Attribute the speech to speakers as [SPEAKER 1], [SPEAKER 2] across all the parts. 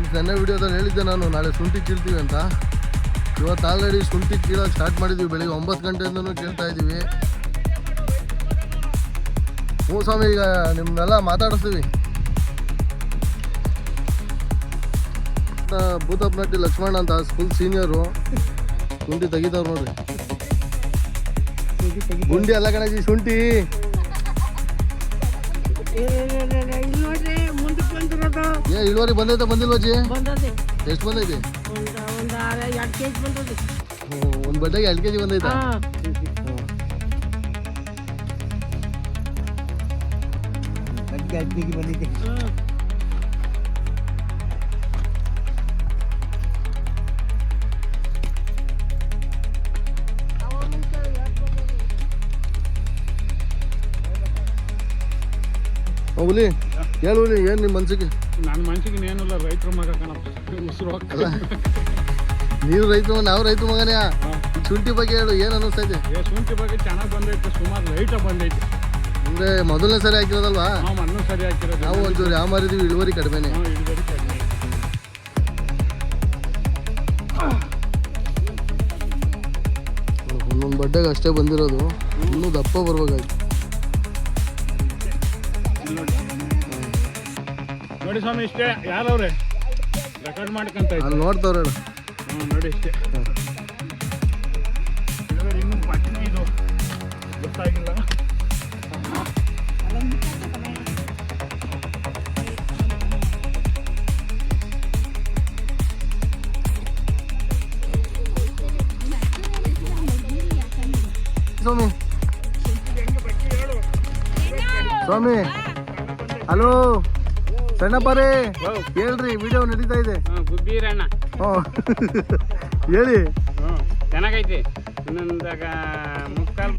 [SPEAKER 1] Friends, ನೆನ್ನೆ ವಿಡಿಯೋದಲ್ಲಿ ಹೇಳಿದ್ದೆ ನಾನು ನಾಳೆ ಶುಂಠಿ ಕೀಳ್ತೀವಿ ಅಂತ. ಇವತ್ತು ಆಲ್ರೆಡಿ ಶುಂಠಿ ಕೀಳೋಕೆ ಸ್ಟಾರ್ಟ್ ಮಾಡಿದ್ದೀವಿ. ಬೆಳಿಗ್ಗೆ 9 ಗಂಟೆಯಿಂದನೂ ಕೀಳ್ತಾ ಇದ್ದೀವಿ. ಹ್ಞೂ ಸ್ವಾಮಿ, ಈಗ ನಿಮ್ಮನ್ನೆಲ್ಲ ಮಾತಾಡಿಸ್ತೀವಿ. ಭೂತಪ್ನಟ್ಟಿ ಲಕ್ಷ್ಮಣ ಅಂತ ಫುಲ್ ಸೀನಿಯರು. ಶುಂಠಿ ತೆಗಿತಾವ್ರು ನೋಡ್ರಿ. ಗುಂಡಿ ಎಲ್ಲ ಕಣಜಿ ಶುಂಠಿ. ಇಳುವರಿ ಬಂದೈತೆ ಬಂದಿಲ್ವಜ್ಜಿ? ಎಷ್ಟು ಬಂದೈತಿ? ಒಂದು ಬಡ್ಡೆಗೆ 2 kg ಬಂದೈತಾ? ಹುಲಿ ಹೇಳು ಹುಲಿ, ಏನು ನಿಮ್ಮ ಮನ್ಸಿಗೆ?
[SPEAKER 2] ನನ್ನ ಮನ್ಸಿಗೆ ಏನಿಲ್ಲ, ರೈತರ ಮಗ ಕಣಪ್ಪ, ಉಸಿರು ಹೋಗ್ತಲ್ಲ.
[SPEAKER 1] ನೀವು ರೈತ, ನಾವು ರೈತ ಮಗನೇ. ಶುಂಠಿ ಬಗ್ಗೆ ಹೇಳು, ಏನು ಅನ್ನಿಸ್ತೈತೆ?
[SPEAKER 2] ಶುಂಠಿ ಬಗ್ಗೆ ಚೆನ್ನಾಗಿ ಬಂದೈತೆ, ಸುಮಾರು ಲೈಟಾಗಿ ಬಂದೈತೆ.
[SPEAKER 1] ಅಂದರೆ ಮೊದಲನೇ ಸರಿ ಹಾಕಿರೋದಲ್ವಾ?
[SPEAKER 2] ಮೊದಲು ಸರಿ ಹಾಕಿರೋದು.
[SPEAKER 1] ನಾವು ಒಂಚೂರು ಯಾವ ಮಾರಿದೀವಿ, ಇಳುವರಿ ಕಡಿಮೆನೆ.
[SPEAKER 2] ಇಳುವರಿ ಕಡಿಮೆ.
[SPEAKER 1] ಒಂದೊಂದು ಬಡ್ಡೆಗೆ ಅಷ್ಟೇ ಬಂದಿರೋದು, ಇನ್ನೂ ದಪ್ಪ ಬರ್ಬೇಕಾಯ್ತು.
[SPEAKER 2] ನೋಡಿ ಸ್ವಾಮಿ, ಇಷ್ಟೇ. ಯಾರವ್ರೆ ರೆಕಾರ್ಡ್ ಮಾಡ್ಕೊಂತ
[SPEAKER 1] ಅಲ್ಲಿ ನೋಡ್ತವ್ರೆ.
[SPEAKER 2] ನೋಡಿ ಇಷ್ಟೇ. ಇನ್ನೂ ಬಾಕಿನೇ ಇದು ಗೊತ್ತಾಗಿಲ್ಲ.
[SPEAKER 1] ಸ್ವಾಮಿ ಸ್ವಾಮಿ ಹಲೋ ಸಣ್ಣಪ್ಪರೇ, ಹೇಳ್ರಿ, ವಿಡಿಯೋ ನಡೀತಾ ಇದೆ.
[SPEAKER 2] ಗುಬ್ಬೀರಣ್ಣ
[SPEAKER 1] ಹೇಳಿ.
[SPEAKER 2] ಚೆನ್ನಾಗೈತಿ. ಇನ್ನೊಂದಾಗ ಮುಕ್ಕಾಲ್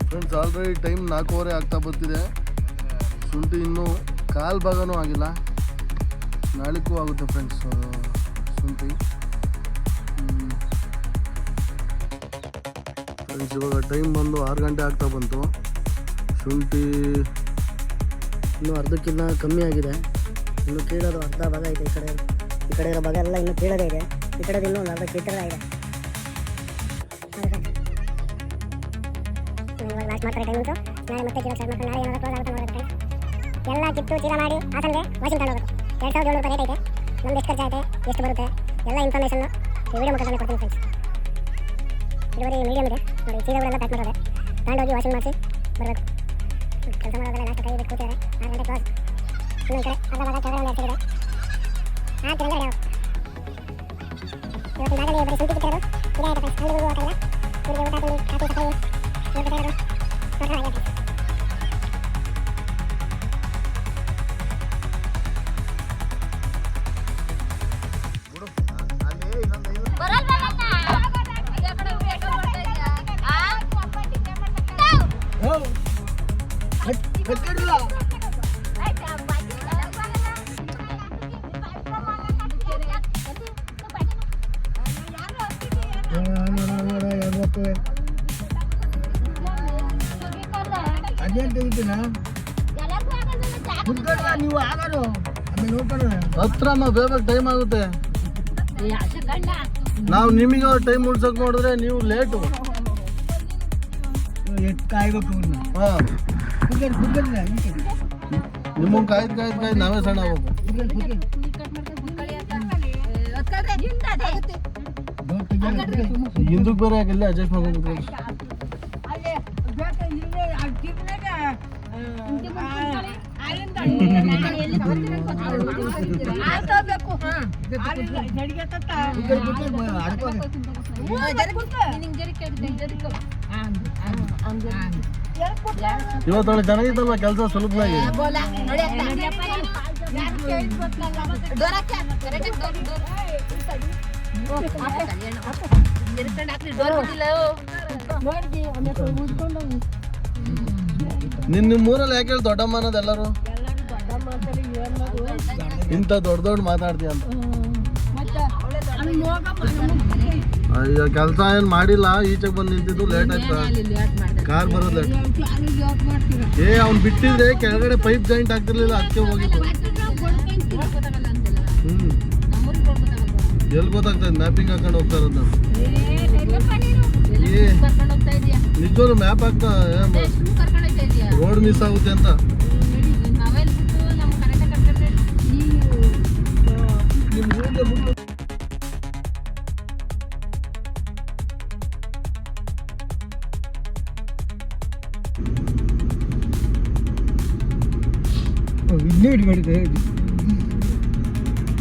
[SPEAKER 1] ಫ್ರೆಂಡ್ಸ್, ಆಲ್ರೆಡಿ ಟೈಮ್ 4:15 ಆಗ್ತಾ ಬರ್ತಿದೆ. ಶುಂಠಿ ಇನ್ನೂ ಕಾಲು ಭಾಗನೂ ಆಗಿಲ್ಲ. ನಾಳೆಗೂ ಆಗುತ್ತೆ ಫ್ರೆಂಡ್ಸ್ ಶುಂಠಿ. ಫ್ರೆಂಡ್ಸ್, ಇವಾಗ ಟೈಮ್ ಬಂದು 6 ಗಂಟೆ ಆಗ್ತಾ ಬಂತು. ಶುಂಠಿ
[SPEAKER 3] ಇನ್ನೂ ಅರ್ಧಕ್ಕಿಂತ ಕಮ್ಮಿ ಆಗಿದೆ. ಇನ್ನು ಕೀಳೋದು ಅರ್ಧ ಭಾಗ ಐತೆ. ಈ ಕಡೆ ಇರೋ ಭಾಗ ಎಲ್ಲ ಇನ್ನೂ ಕೀಳೋದೇ ಇದೆ. ಈ ಕಡೆದು ಇನ್ನೂ ಒಂದು ಅರ್ಧ ಕೀಟರ ಇದೆ. ಇವಾಗ ಲಾಸ್ಟ್ ಮಾಡ್ತಾರೆ ಟೈಮ್ ಉಂಟು. ನಾಳೆ ಮತ್ತೆ ಕೀಳೋ ಸ್ಟಾರ್ಟ್ ಮಾಡ್ತಾರೆ. ನಾಳೆ ಏನಾದರೂ ಕ್ಲೋಸ್ ಆಗುತ್ತೆ ನೋಡೋದು ಫ್ರೆಂಡ್ಸ್. ಎಲ್ಲ ಕಿತ್ತು ಚೀಲ ಮಾಡಿ ಹಾಸನ್ಗೆ ವಾಷಿಂಗ್ ತಗೊಂಡು ಹೋಗೋದು. 2700 ರೂಪಾಯಿ ರೇಟ್ ಐತೆ. ನಮ್ದು ಎಷ್ಟು ಖರ್ಚಾಗುತ್ತೆ, ಎಷ್ಟು ಬರುತ್ತೆ, ಎಲ್ಲ ಇನ್ಫಾರ್ಮೇಷನ್ನು ಈ ವಿಡಿಯೋ ಮುಖಾಂತರ ಕೊಡ್ತೀನಿ ಫ್ರೆಂಡ್ಸ್. ಇಳುವರಿ ಮೀಡಿಯಮ್ ಇದೆ ನೋಡಿ. ಚೀಲಗಳೆಲ್ಲ ಪ್ಯಾಕ್ ಮಾಡೋದೆ, ತಗೊಂಡೋಗಿ ವಾಷಿಂಗ್ ಮಾಡಿಸಿ ಬರಬೇಕು. ಕೆಲಸ ಮಾಡೋದೆಲ್ಲ ಲಾಸ್ಟ್ ಕೈ ಬಿಟ್ಟು ಕೂತಿದ್ದಾರೆ. 6 ಗಂಟೆ ಕ್ಲಾಸ್. ಇನ್ನೊಂದು ಕಡೆ ಅರ್ಧ ಭಾಗ ಕೆಳಗಡೆ ಒಂದು ಎರ್ಸಿದೆ. ಕೆಳಗಡೆ ಇವತ್ತಿನ ಭಾಗದಲ್ಲಿ ಬರೀ ಶುಂಠಿ ಕಿತ್ತಿರೋದು ಇದೇ ಆಯ್ತು ಫ್ರೆಂಡ್ಸ್. ಅಲ್ಲಿ ಹೋಗುವ ಕಾಲ ಇವರಿಗೆ ಊಟ ತಿಂಡಿ ಕಾಫಿ ಸಫಾಯಿ ಇವತ್ತು ಇರೋದು ನೋಡ್ತಾ ಆಗಿದೆ.
[SPEAKER 4] ಆಗ್ತದೆ ಅದೇನು ತೆಗಿತೀನ ಕುತ್ಕೊಂಡ್ರ ನೀವು ಆಗೋರು ಆಮೇಲೆ ನೋಡ್ಕೊಂಡ್ರೆ
[SPEAKER 1] ಹತ್ರಮ್ಮ ಬೇಗ ಟೈಮ್ ಆಗುತ್ತೆ. ನಾವು ನಿಮಗೆ ಟೈಮ್ ಉಳ್ಸಕ್ ನೋಡಿದ್ರೆ ನೀವು ಲೇಟು.
[SPEAKER 4] ಎಷ್ಟು ಕಾಯ್ಬೇಕು ಇವ್ರನ್ನ
[SPEAKER 1] ಹಾಂ,
[SPEAKER 4] ಕುತ್ಕೊಂಡ್ರೆ
[SPEAKER 1] ನಿಮ್ಮನ್ನು ಕಾಯ್ದು ನಾವೇ ಸಣ್ಣ ಆಗ್ಬೇಕು. ಹಿಂದಕ್ಕೆ ಬೇರೆ ಆಗಿಲ್ಲ ಅಡ್ಜಸ್ಟ್ ಮಾಡ್ಕೊಂಡು ಇವತ್ತೊಳ್ಳೆ ಚೆನ್ನಾಗಿತ್ತಲ್ವ ಕೆಲಸ ಸುಲಭವಾಗಿ. ನಿಮ್ಮೂರಲ್ಲಿ ಯಾಕೆ ಹೇಳಿ ದೊಡ್ಡಮ್ಮ ಅನ್ನೋದು ಎಲ್ಲರೂ ಇಂಥ ದೊಡ್ಡ ಮಾತಾಡ್ತೀಯ ಅಂತ. ಅಯ್ಯೋ ಕೆಲಸ ಏನು ಮಾಡಿಲ್ಲ, ಈಚೆಗೆ ಬಂದು ನಿಂತಿದ್ದು ಲೇಟ್ ಆಯ್ತಾ, ಕಾರ್ ಬರೋದು ಲೇಟ್. ಅವ್ನು ಬಿಟ್ಟಿದ್ರೆ ಕೆಳಗಡೆ ಪೈಪ್ ಜಾಯಿಂಟ್ ಆಗ್ತಿರ್ಲಿಲ್ಲ, ಅದಕ್ಕೆ ಹೋಗಿದ್ದು. ಎಲ್ಲಿ ಗೊತ್ತಾಗ್ತದೆ ಮ್ಯಾಪಿಂಗ್ ಹಾಕೊಂಡು ಹೋಗ್ತಾ ಇರೋದು. ನಿಜವಾಗ್ಲೂ ಮ್ಯಾಪ್ ಹಾಕ್ತಾ ರೋಡ್ ಮಿಸ್ ಆಗುತ್ತೆ ಅಂತ.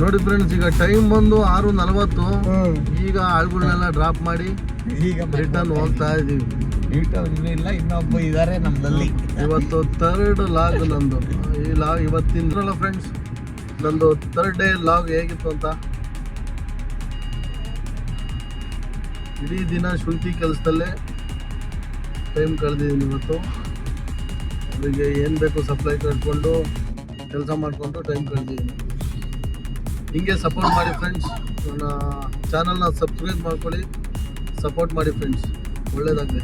[SPEAKER 1] ನೋಡಿ ಫ್ರೆಂಡ್ಸ್, ಈಗ ಟೈಮ್ ಬಂದು 6:40. ಈಗ ಆಳುಗಳನ್ನೆಲ್ಲ ಡ್ರಾಪ್ ಮಾಡಿ ಈಗ ರಿಟರ್ನ್ ಹೋಗ್ತಾ ಇದೀವಿ.
[SPEAKER 4] ಇಲ್ಲ ಇನ್ನೊಬ್ಬ ಇದಾರೆ ನಮ್ದಲ್ಲಿ.
[SPEAKER 1] ಇವತ್ತು 3rd ಲಾಗ್ ನಂದು. ಈ ಲಾಗ್ ಇವತ್ತಿಂದ್ರಲ್ಲ ಫ್ರೆಂಡ್ಸ್, ನಂದು 3rd ಡೇ ಲಾಗ್ ಹೇಗಿತ್ತು ಅಂತ. ಇಡೀ ದಿನ ಶುಂಠಿ ಕೆಲಸದಲ್ಲೇ ಟೈಮ್ ಕಳೆದಿದ್ದೀನಿ. ಇವತ್ತು ಅವರಿಗೆ ಏನು ಬೇಕು ಸಪ್ಲೈ ಕಟ್ಕೊಂಡು ಕೆಲಸ ಮಾಡಿಕೊಂಡು ಟೈಮ್ ಕಳೆದಿದ್ದೀನಿ. ಹಿಂಗೆ ಸಪೋರ್ಟ್ ಮಾಡಿ ಫ್ರೆಂಡ್ಸ್. ನನ್ನ ಚಾನಲ್ನ ಸಬ್ಸ್ಕ್ರೈಬ್ ಮಾಡ್ಕೊಳ್ಳಿ, ಸಪೋರ್ಟ್ ಮಾಡಿ ಫ್ರೆಂಡ್ಸ್. ಒಳ್ಳೆಯದಾಗಲಿ.